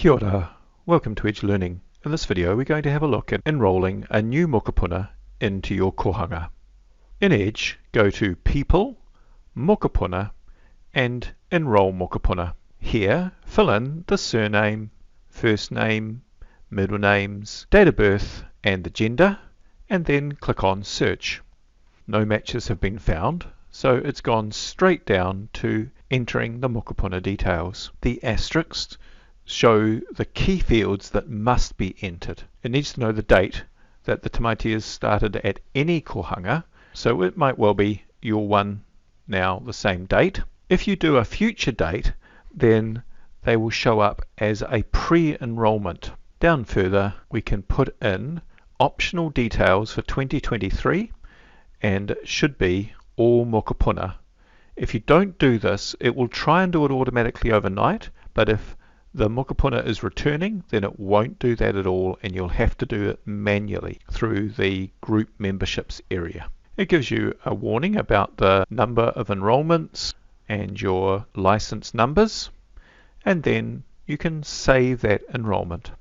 Kia ora. Welcome to Edge Learning. In this video we're going to have a look at enrolling a new Mokopuna into your kohanga. In Edge, go to People, Mokopuna and Enroll Mokopuna. Here, fill in the surname, first name, middle names, date of birth and the gender, and then click on Search. No matches have been found, so it's gone straight down to entering the Mokopuna details. The asterisks show the key fields that must be entered. It needs to know the date that the tamaiti is started at any kohanga, so it might well be your one now the same date. If you do a future date, then they will show up as a pre-enrollment. Down further, we can put in optional details for 2023 and should be all Mokopuna. If you don't do this, it will try and do it automatically overnight, but if the Mokopuna is returning, then it won't do that at all, and you'll have to do it manually through the group memberships area. It gives you a warning about the number of enrollments and your license numbers, and then you can save that enrollment.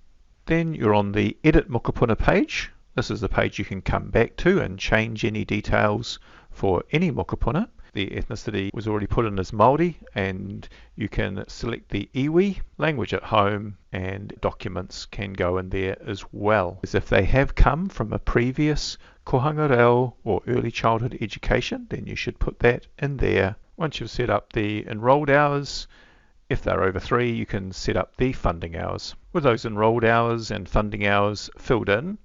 Then you're on the Edit Mokopuna page. This is the page you can come back to and change any details for any Mokopuna. The ethnicity was already put in as Māori, and you can select the iwi, language at home, and documents can go in there as well. As if they have come from a previous kohanga reo or early childhood education, then you should put that in there. Once you've set up the enrolled hours, if they're over 3, you can set up the funding hours. With those enrolled hours and funding hours filled in,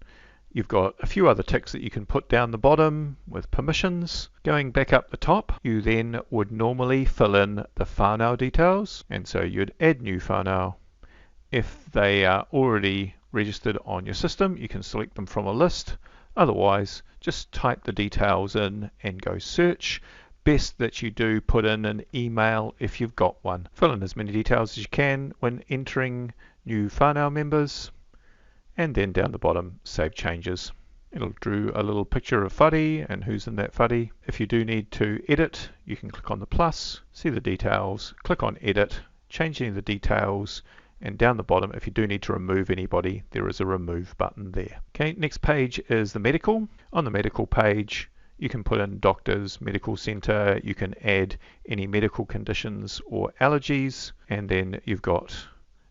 you've got a few other ticks that you can put down the bottom with permissions. Going back up the top, you then would normally fill in the whānau details, and so you'd add new whānau. If they are already registered on your system, you can select them from a list. Otherwise, just type the details in and go search. Best that you do put in an email if you've got one. Fill in as many details as you can when entering new whānau members. And then down the bottom, save changes. It'll draw a little picture of whare and who's in that whare. If you do need to edit, you can click on the plus, see the details, click on edit, change any of the details, and down the bottom, if you do need to remove anybody, there is a remove button there. Okay, next page is the medical. On the medical page, you can put in doctors, medical center, you can add any medical conditions or allergies, and then you've got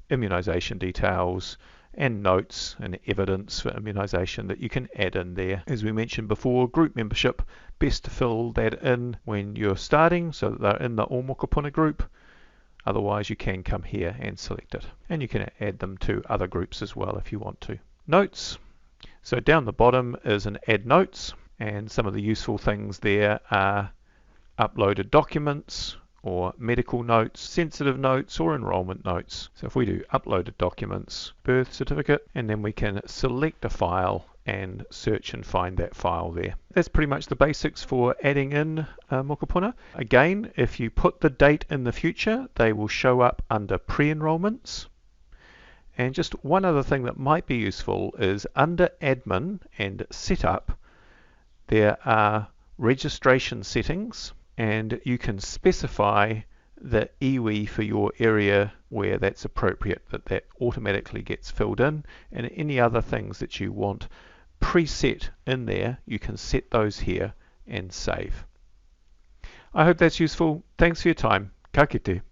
immunization details, and notes and evidence for immunization that you can add in there. As we mentioned before, group membership, best to fill that in when you're starting so that they're in the All Mokopuna group. Otherwise you can come here and select it. And you can add them to other groups as well if you want to. Notes. So down the bottom is an add notes, and some of the useful things there are uploaded documents, or medical notes, sensitive notes, or enrollment notes. So if we do uploaded documents, birth certificate, and then we can select a file and search and find that file there. That's pretty much the basics for adding in Mokopuna. Again, if you put the date in the future, they will show up under pre-enrollments. And just one other thing that might be useful is under admin and setup, there are registration settings, and you can specify the iwi for your area where that's appropriate, that automatically gets filled in, and any other things that you want preset in there, you can set those here and save. I hope that's useful. Thanks for your time. Ka kite.